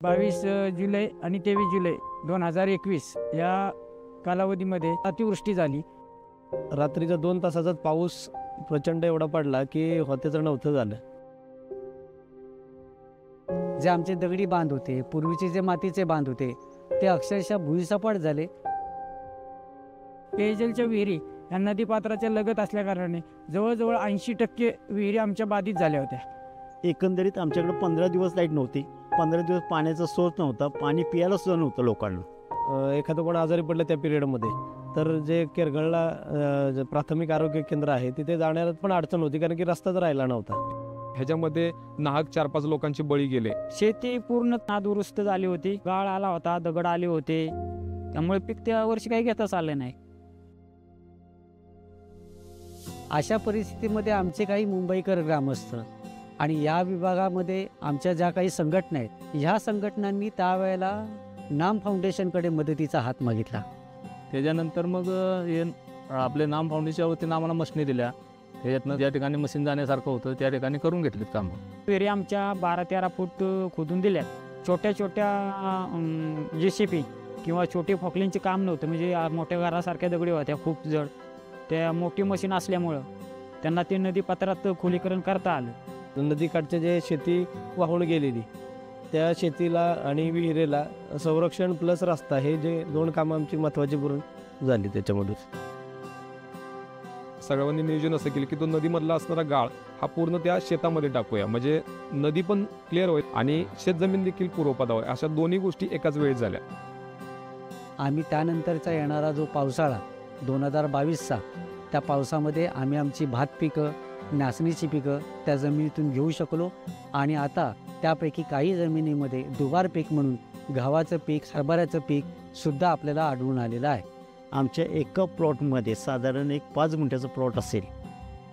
22 जुलै आणि 23 जुलै 2021 या कालावधीमध्ये अतिवृष्टी झाली। रात्रीचा 2 तासाचाच पाऊस प्रचंड एवढा पडला की होतेचं नव्हतं झालं। जे आमचे दगडी बांध होते, पूर्वीचे जे मातीचे बांध होते, ते अक्षरशः भुईसपाट झाले। पेयजलच्या विहिरी या नदीपात्राच्या लगत असल्याकारणाने जवळजवळ 80% विहिरी आमच्या बाधित झाल्या होत्या। एकंदरीत आमच्याकडे 15 दिवस लाईट नव्हती, 15 दिवस पाण्याचा सोर्स नव्हता, पाणी प्यायला सुद्धा नव्हतं लोकांना। एखादं कोण आजारी पडलं त्या पिरियडमध्ये तर जे केरगळला प्राथमिक आरोग्य केंद्र आहे तिथे जाण्याला पण अडचण होती, कारण की रस्ताच राहिला नव्हता। ह्याच्यामध्ये नाहक 4-5 लोकांचे बळी गेले। शेती पूर्ण नादुरुस्त झाली होती, गाळ आला होता, दगड आले होते, त्यामुळे पीक त्या वर्षी काही घेताच आलं नाही। अशा परिस्थितीमध्ये आमचे काही मुंबईकर ग्रामस्थ आणि या विभागामध्ये आमच्या ज्या काही संघटना आहेत, ह्या संघटनांनी त्यावेळेला नाम फाउंडेशनकडे मदतीचा हात मागितला। त्याच्यानंतर मग हे आपले नाम फाउंडेशनच्या वतीनं आम्हाला मशिनी दिल्या। त्याच्यातनं ज्या ठिकाणी मशीन जाण्यासारखं होतं त्या ठिकाणी करून घेतलीत कामं। विहिरी आमच्या 12-13 फूट खोदून दिल्यात। छोट्या छोट्या JCP किंवा छोटे फॉकलिंगचे काम नव्हतं, म्हणजे मोठ्या घरासारख्या दगडी होत्या खूप जड, त्या मोठी मशीन असल्यामुळं त्यांना ते नदीपात्रात खोलीकरण करता आलं। नदीकाठच्या जे शेती वाहून गेलेली त्या शेतीला आणि विहिरीला संरक्षण प्लस रस्ता हे जे 2 कामं आमची महत्त्वाची पूर्ण झाली। त्याच्यामधून सगळ्यांनी नियोजन असं केलं की तो नदीमधला असणारा गाळ हा पूर्ण त्या शेतामध्ये टाकूया, म्हणजे नदी पण क्लिअर होईल आणि शेतजमीन देखील पूर्वपदावर, अशा दोन्ही गोष्टी एकाच वेळी झाल्या। आम्ही त्यानंतरचा येणारा जो पावसाळा 2022चा, त्या पावसामध्ये आम्ही आमची भात पिकं, नाचणीची पिकं त्या जमिनीतून घेऊ शकलो आणि आता त्यापैकी काही जमिनीमध्ये दुबार पीक म्हणून गव्हाचं पीक, हरभऱ्याचं पीक सुद्धा आपल्याला आढळून आलेलं आहे। आमच्या एका प्लॉटमध्ये साधारण एक 5 गुंठ्याचं प्लॉट असेल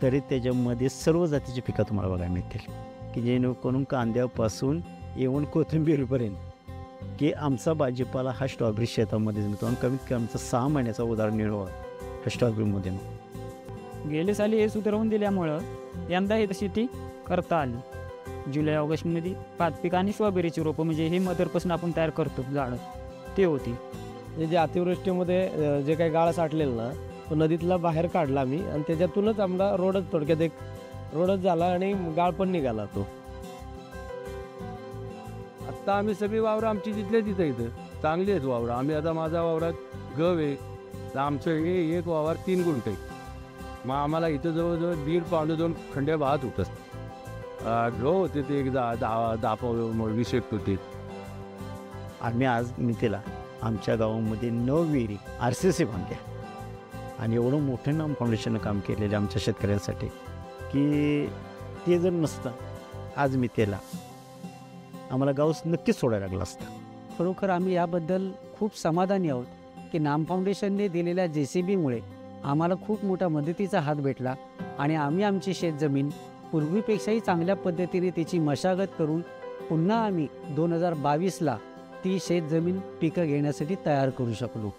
तरी त्याच्यामध्ये सर्व जातीची पिकं तुम्हाला बघायला मिळतील, की जेणेकरून कांद्यापासून येऊन कोथिंबीरपर्यंत, की आमचा भाजीपाला हा स्ट्रॉबेरी शेतामध्ये मिळतो आणि कमीत कमी आमचा 6 महिन्याचा उदरनिर्वाह हा स्ट्रॉबेरीमध्ये मिळतो। गेले साली हे सुधारवून दिल्यामुळं यंदा हे शेती करता आली। जुलै-ऑगस्टमध्ये भात पीक आणि स्ट्रॉबेरीची रोपं, म्हणजे हे मदरपासून आपण तयार करतो झाडं, ते होती। जे अतिवृष्टीमध्ये जे काही गाळ साठलेलं ना, तो नदीतला बाहेर काढला आम्ही आणि त्याच्यातूनच आम्हाला रोडच, थोडक्यात एक रोडच झाला आणि गाळ पण निघाला तो। आत्ता आम्ही सगळी वावरं आमची तिथल्या तिथं इथं चांगली आहेत वावरं। आम्ही आता माझ्या वावरात गव आहे, तर आमचं हे एक वावर 3 गुंठ आहे, मग आम्हाला इथं जवळजवळ 1.5-2 खंड्या भात होतं। गव होते ते एक 10-20 होते। आम्ही आज मितीला आमच्या गावामध्ये 9 विहिरी RCC बांधल्या आणि एवढं मोठं नाम फाउंडेशननं काम केलेलं आमच्या शेतकऱ्यांसाठी, की ते जर नसतं आज मितीला आम्हाला गाव नक्कीच सोडायला लागलं असतं। खरोखर आम्ही याबद्दल खूप समाधानी आहोत की नाम फाउंडेशनने दिलेल्या JCBमुळे आम्हाला खूप मोठा मदतीचा हात भेटला आणि आम्ही आमची शेतजमीन पूर्वीपेक्षाही चांगल्या पद्धतीने त्याची मशागत करून पुन्हा आम्ही 2022ला ती शेतजमीन पिकं घेण्यासाठी तयार करू शकलो।